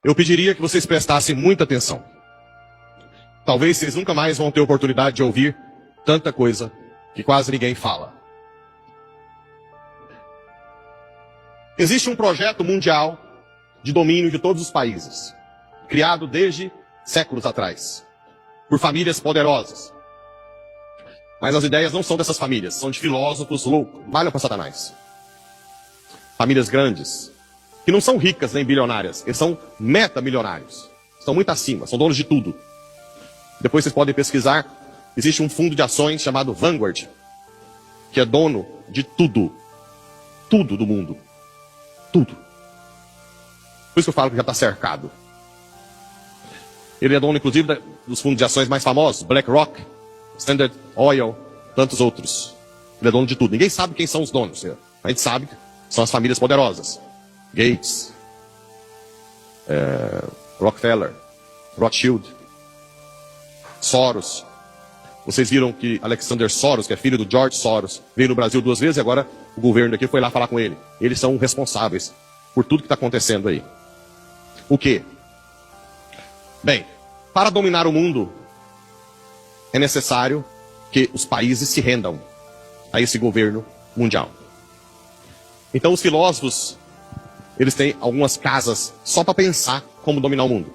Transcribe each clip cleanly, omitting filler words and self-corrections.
Eu pediria que vocês prestassem muita atenção. Talvez vocês nunca mais vão ter oportunidade de ouvir tanta coisa que quase ninguém fala. Existe um projeto mundial de domínio de todos os países, criado desde séculos atrás, por famílias poderosas. Mas as ideias não são dessas famílias, são de filósofos loucos, valham para Satanás. Famílias grandes, que não são ricas nem bilionárias, eles são metamilionários, estão muito acima, são donos de tudo. Depois vocês podem pesquisar, existe um fundo de ações chamado Vanguard, que é dono de tudo, tudo do mundo, tudo. Por isso que eu falo que já está cercado. Ele é dono, inclusive, dos fundos de ações mais famosos, BlackRock, Standard Oil, tantos outros. Ele é dono de tudo. Ninguém sabe quem são os donos. A gente sabe que são as famílias poderosas. Gates, Rockefeller, Rothschild, Soros. Vocês viram que Alexander Soros, que é filho do George Soros, veio no Brasil 2 vezes e agora o governo daqui foi lá falar com ele. Eles são responsáveis por tudo que está acontecendo aí. O quê? Bem, para dominar o mundo, é necessário que os países se rendam a esse governo mundial. Então os filósofos, eles têm algumas casas só para pensar como dominar o mundo.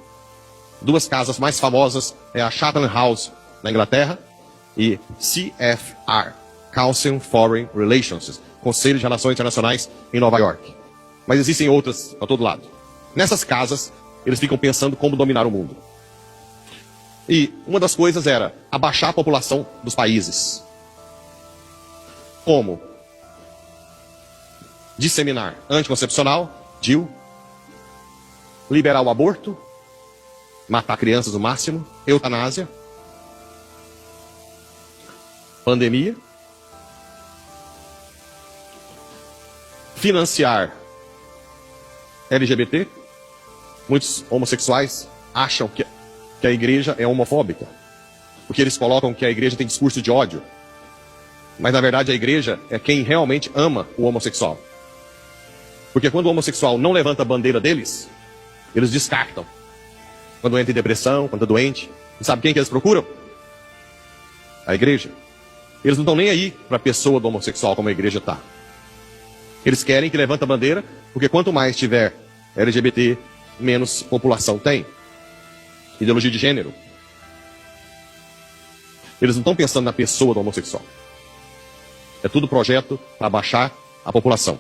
2 casas mais famosas é a Chatham House, na Inglaterra, e CFR, Council on Foreign Relations, Conselho de Relações Internacionais, em Nova York. Mas existem outras a todo lado. Nessas casas, eles ficam pensando como dominar o mundo. E uma das coisas era abaixar a população dos países. Como? Disseminar anticoncepcional, DIU, liberar o aborto, matar crianças no máximo, eutanásia, pandemia, financiar LGBT. Muitos homossexuais acham que a igreja é homofóbica, porque eles colocam que a igreja tem discurso de ódio. Mas na verdade a igreja é quem realmente ama o homossexual. Porque quando o homossexual não levanta a bandeira deles, eles descartam. Quando entra em depressão, quando é doente. E sabe quem que eles procuram? A igreja. Eles não estão nem aí para a pessoa do homossexual como a igreja está. Eles querem que levante a bandeira, porque quanto mais tiver LGBT, menos população tem. Ideologia de gênero. Eles não estão pensando na pessoa do homossexual. É tudo projeto para baixar a população.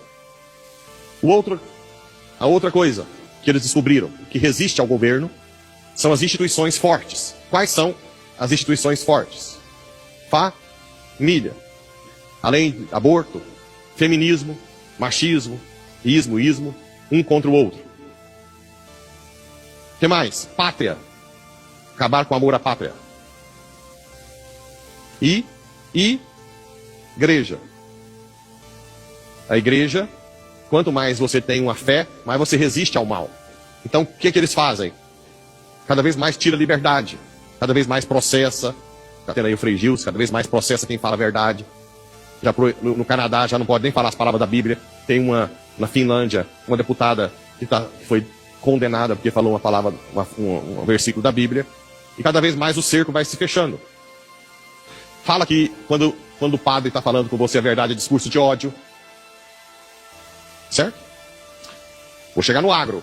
A outra coisa que eles descobriram, que resiste ao governo, são as instituições fortes. Quais são as instituições fortes? Família. Além de aborto, feminismo, machismo, ismo, um contra o outro. O que mais? Pátria. Acabar com o amor à pátria. E igreja. A igreja, quanto mais você tem uma fé, mais você resiste ao mal. Então, o que eles fazem? Cada vez mais tira a liberdade. Cada vez mais processa. Está tendo aí o Frei Gils, cada vez mais processa quem fala a verdade. No Canadá já não pode nem falar as palavras da Bíblia. Tem na Finlândia, uma deputada que foi condenada porque falou uma palavra, um versículo da Bíblia. E cada vez mais o cerco vai se fechando. Fala que quando o padre está falando com você a verdade é discurso de ódio. Certo? Vou chegar no agro.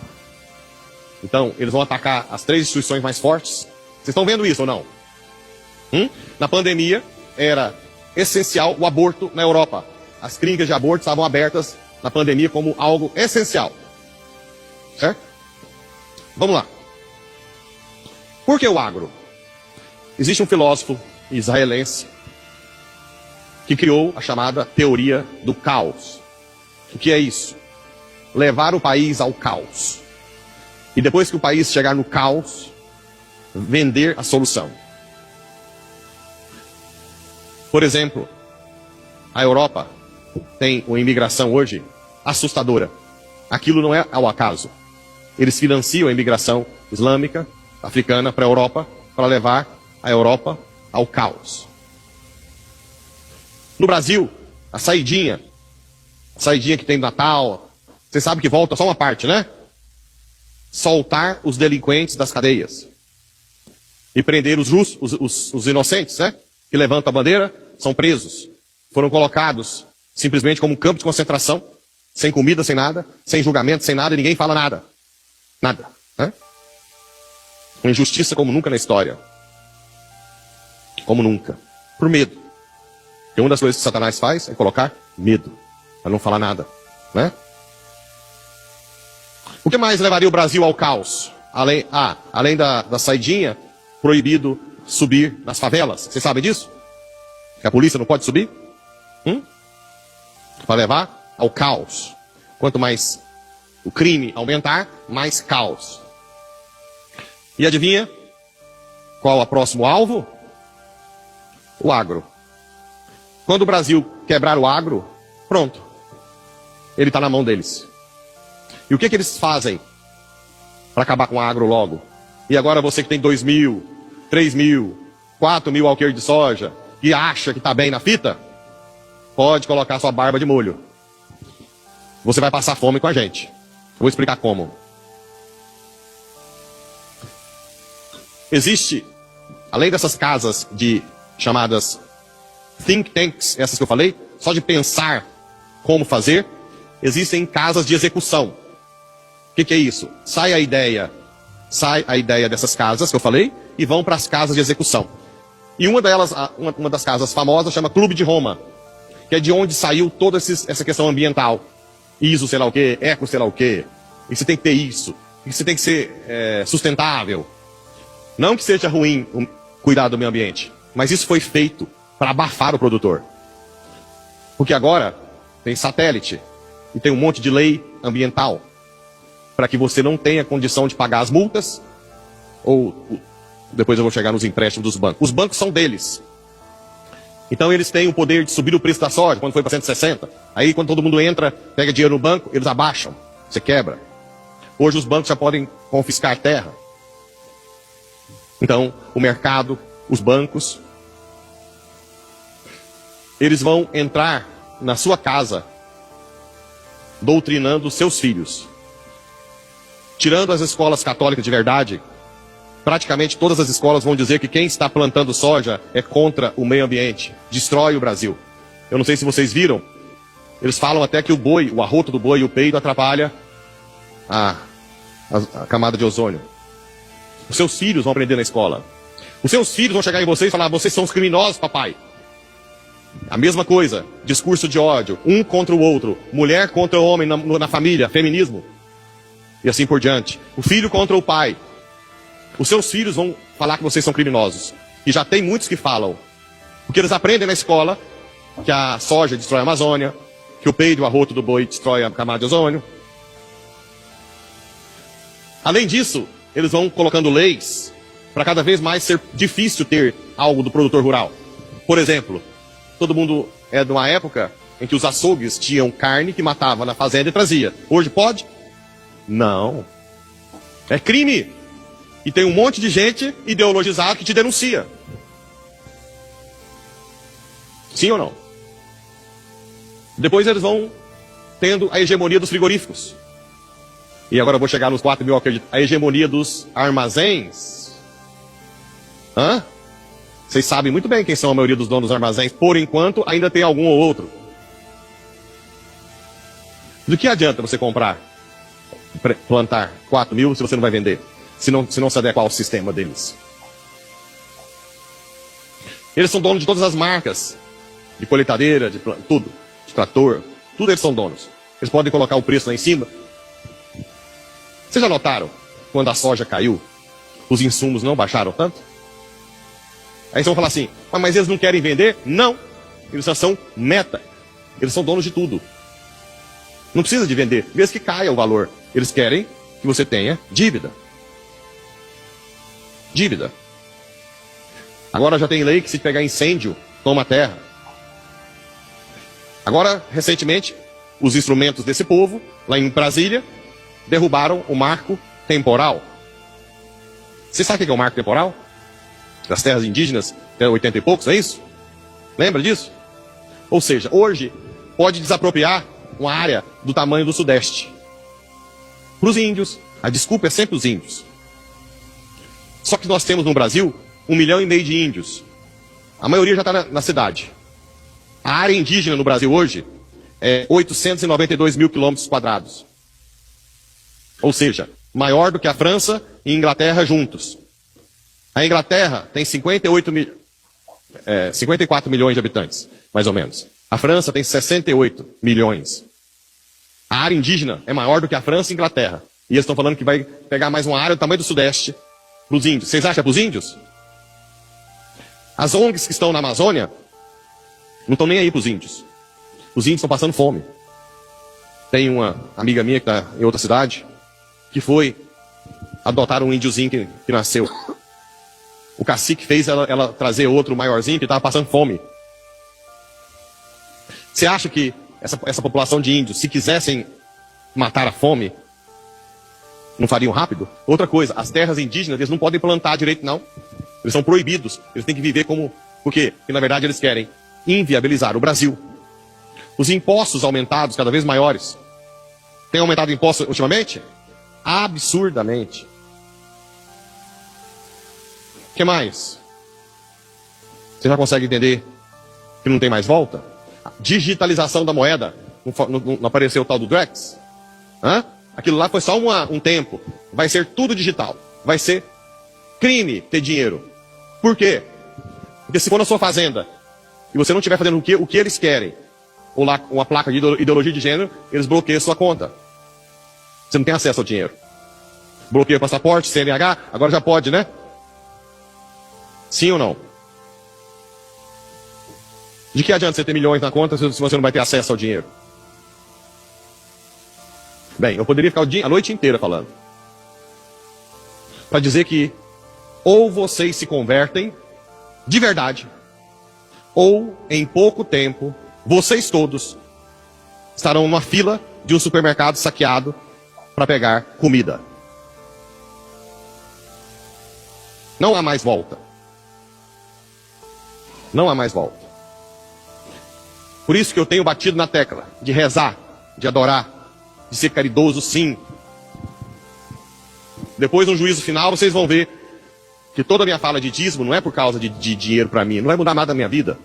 Então, eles vão atacar as 3 instituições mais fortes. Vocês estão vendo isso ou não? Na pandemia, era essencial o aborto na Europa. As clínicas de aborto estavam abertas na pandemia como algo essencial. Certo? Vamos lá. Por que o agro? Existe um filósofo israelense que criou a chamada teoria do caos. O que é isso? Levar o país ao caos. E depois que o país chegar no caos, vender a solução. Por exemplo, a Europa tem uma imigração hoje assustadora. Aquilo não é ao acaso. Eles financiam a imigração islâmica, africana para a Europa, para levar a Europa ao caos. No Brasil, a saidinha que tem no Natal, você sabe que volta só uma parte, né? soltar os delinquentes das cadeias e prender os inocentes, né? Que levantam a bandeira, são presos. Foram colocados simplesmente como um campo de concentração, sem comida, sem nada, sem julgamento, sem nada, e ninguém fala nada. Nada. Né? Uma injustiça como nunca na história. Como nunca. Por medo. E uma das coisas que Satanás faz é colocar medo, para não falar nada. Né? O que mais levaria o Brasil ao caos? Além da saidinha, proibido subir nas favelas. Vocês sabem disso? Que a polícia não pode subir? Para levar ao caos. Quanto mais o crime aumentar, mais caos. E adivinha? Qual é o próximo alvo? O agro. Quando o Brasil quebrar o agro, pronto. Ele está na mão deles. E o que eles fazem para acabar com o agro logo? E agora você que tem 2.000, 3.000, 4.000 alqueires de soja e acha que está bem na fita, pode colocar sua barba de molho. Você vai passar fome com a gente. Eu vou explicar como. Existe, além dessas casas chamadas think tanks, essas que eu falei, só de pensar como fazer, existem casas de execução. O que é isso? Sai a ideia dessas casas que eu falei e vão para as casas de execução. E uma das casas famosas chama Clube de Roma, que é de onde saiu toda essa questão ambiental. ISO, sei lá o quê, eco, sei lá o quê. E você tem que ter isso. E você tem que ser sustentável. Não que seja ruim cuidar do meio ambiente, mas isso foi feito para abafar o produtor. Porque agora tem satélite e tem um monte de lei ambiental para que você não tenha condição de pagar as multas, ou depois eu vou chegar nos empréstimos dos bancos. Os bancos são deles. Então eles têm o poder de subir o preço da soja quando foi para 160. Aí quando todo mundo entra, pega dinheiro no banco, eles abaixam, você quebra. Hoje os bancos já podem confiscar terra. Então o mercado, os bancos, eles vão entrar na sua casa doutrinando os seus filhos. Tirando as escolas católicas de verdade, praticamente todas as escolas vão dizer que quem está plantando soja é contra o meio ambiente, destrói o Brasil. Eu não sei se vocês viram, eles falam até que o boi, o arroto do boi e o peido atrapalha a camada de ozônio. Os seus filhos vão aprender na escola. Os seus filhos vão chegar em vocês e falar: vocês são os criminosos, papai. A mesma coisa, discurso de ódio, um contra o outro, mulher contra o homem na família, feminismo. E assim por diante. O filho contra o pai. Os seus filhos vão falar que vocês são criminosos. E já tem muitos que falam. Porque eles aprendem na escola que a soja destrói a Amazônia, que o peido e o arroto do boi destrói a camada de ozônio. Além disso, eles vão colocando leis para cada vez mais ser difícil ter algo do produtor rural. Por exemplo, todo mundo é de uma época em que os açougues tinham carne que matava na fazenda e trazia. Hoje pode? Não. É crime. E tem um monte de gente ideologizada que te denuncia. Sim ou não? Depois eles vão tendo a hegemonia dos frigoríficos. E agora eu vou chegar nos 4.000, a hegemonia dos armazéns. Vocês sabem muito bem quem são a maioria dos donos dos armazéns. Por enquanto, ainda tem algum ou outro. Do que adianta você plantar 4.000 se você não vai vender? Se não se adequar ao sistema deles. Eles são donos de todas as marcas. De colheitadeira, tudo. De trator. Tudo eles são donos. Eles podem colocar o preço lá em cima. Vocês já notaram? Quando a soja caiu, os insumos não baixaram tanto? Aí vocês vão falar assim: mas eles não querem vender? Não. Eles só são meta. Eles são donos de tudo. Não precisa de vender, mesmo que caia o valor. Eles querem que você tenha dívida. Dívida. Agora já tem lei que se pegar incêndio, toma terra. Agora, recentemente, os instrumentos desse povo, lá em Brasília, derrubaram o marco temporal. Você sabe o que é o marco temporal? Das terras indígenas, até 80 e poucos, é isso? Lembra disso? Ou seja, hoje, pode desapropriar uma área do tamanho do Sudeste. Para os índios, A desculpa é sempre os índios. Só que nós temos no Brasil 1,5 milhão de índios. A maioria já está na cidade. A área indígena no Brasil hoje é 892 mil quilômetros quadrados. Ou seja, maior do que a França e a Inglaterra juntos. A Inglaterra tem 54 milhões de habitantes, mais ou menos. A França tem 68 milhões. A área indígena é maior do que a França e a Inglaterra. E eles estão falando que vai pegar mais uma área do tamanho do Sudeste para os índios. Vocês acham que é para os índios? As ONGs que estão na Amazônia não estão nem aí para os índios. Os índios estão passando fome. Tem uma amiga minha que está em outra cidade que foi adotar um índiozinho que nasceu. O cacique fez ela trazer outro maiorzinho que estava passando fome. Você acha que essa população de índios, se quisessem matar a fome, não fariam rápido? Outra coisa, as terras indígenas, eles não podem plantar direito, não. Eles são proibidos. Eles têm que viver como... Por quê? Porque, na verdade, eles querem inviabilizar o Brasil. Os impostos aumentados, cada vez maiores. Tem aumentado impostos ultimamente? Absurdamente. O que mais? Você já consegue entender que não tem mais volta? A digitalização da moeda. Não apareceu o tal do Drex? Hã? Aquilo lá foi só um tempo. Vai ser tudo digital. Vai ser crime ter dinheiro. Por quê? Porque se for na sua fazenda e você não estiver fazendo o que eles querem, ou lá uma placa de ideologia de gênero, eles bloqueiam a sua conta. Você não tem acesso ao dinheiro. Bloqueia o passaporte, CNH, agora já pode, né? Sim ou não? De que adianta você ter milhões na conta se você não vai ter acesso ao dinheiro? Bem, eu poderia ficar a noite inteira falando. Para dizer que ou vocês se convertem de verdade, ou em pouco tempo, vocês todos estarão numa fila de um supermercado saqueado para pegar comida. Não há mais volta. Não há mais volta. Por isso que eu tenho batido na tecla de rezar, de adorar, de ser caridoso, sim. Depois, no juízo final, vocês vão ver que toda a minha fala de dízimo não é por causa de dinheiro para mim, não vai mudar nada na minha vida.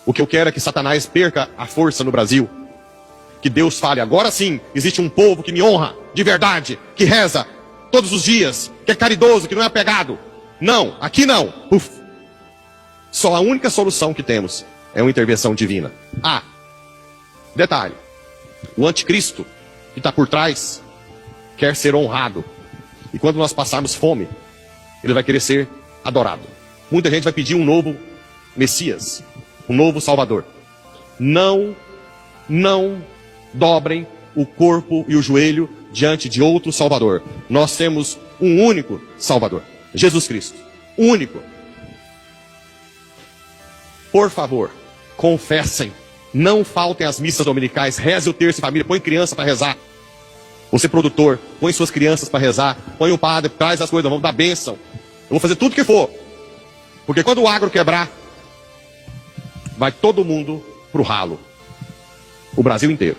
O que eu quero é que Satanás perca a força no Brasil. Que Deus fale, agora sim, existe um povo que me honra, de verdade, que reza todos os dias, que é caridoso, que não é apegado. Não, aqui não. Uf. Só a única solução que temos é uma intervenção divina. Ah, detalhe, o anticristo que está por trás quer ser honrado. E quando nós passarmos fome, ele vai querer ser adorado. Muita gente vai pedir um novo Messias, um novo Salvador. Não dobrem o corpo e o joelho diante de outro Salvador. Nós temos um único Salvador, Jesus Cristo, único. Por favor, confessem, não faltem às missas dominicais, reze o terço em família, põe criança para rezar. Você produtor, põe suas crianças para rezar, põe o padre, traz as coisas, vamos dar bênção. Eu vou fazer tudo que for. Porque quando o agro quebrar, vai todo mundo pro ralo. O Brasil inteiro.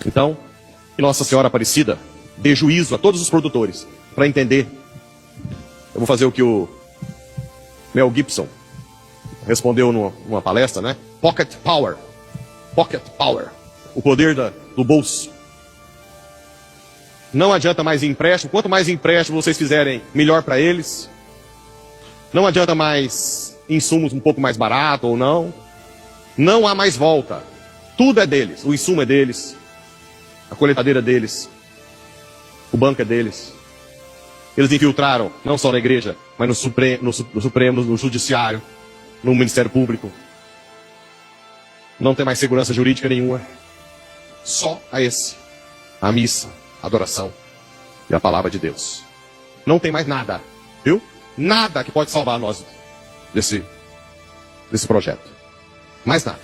Então, que Nossa Senhora Aparecida dê juízo a todos os produtores para entender. Eu vou fazer o que o Mel Gibson respondeu numa palestra, né? Pocket Power. Pocket Power. O poder do bolso. Não adianta mais empréstimo. Quanto mais empréstimo vocês fizerem, melhor para eles. Não adianta mais insumos um pouco mais barato ou não. Não há mais volta. Tudo é deles. O insumo é deles. A colheitadeira é deles. O banco é deles. Eles infiltraram, não só na igreja, mas no Supremo, no Judiciário, no Ministério Público. Não tem mais segurança jurídica nenhuma. Só a missa, a adoração e a palavra de Deus. Não tem mais nada, viu? Nada que pode salvar nós desse projeto. Mais nada.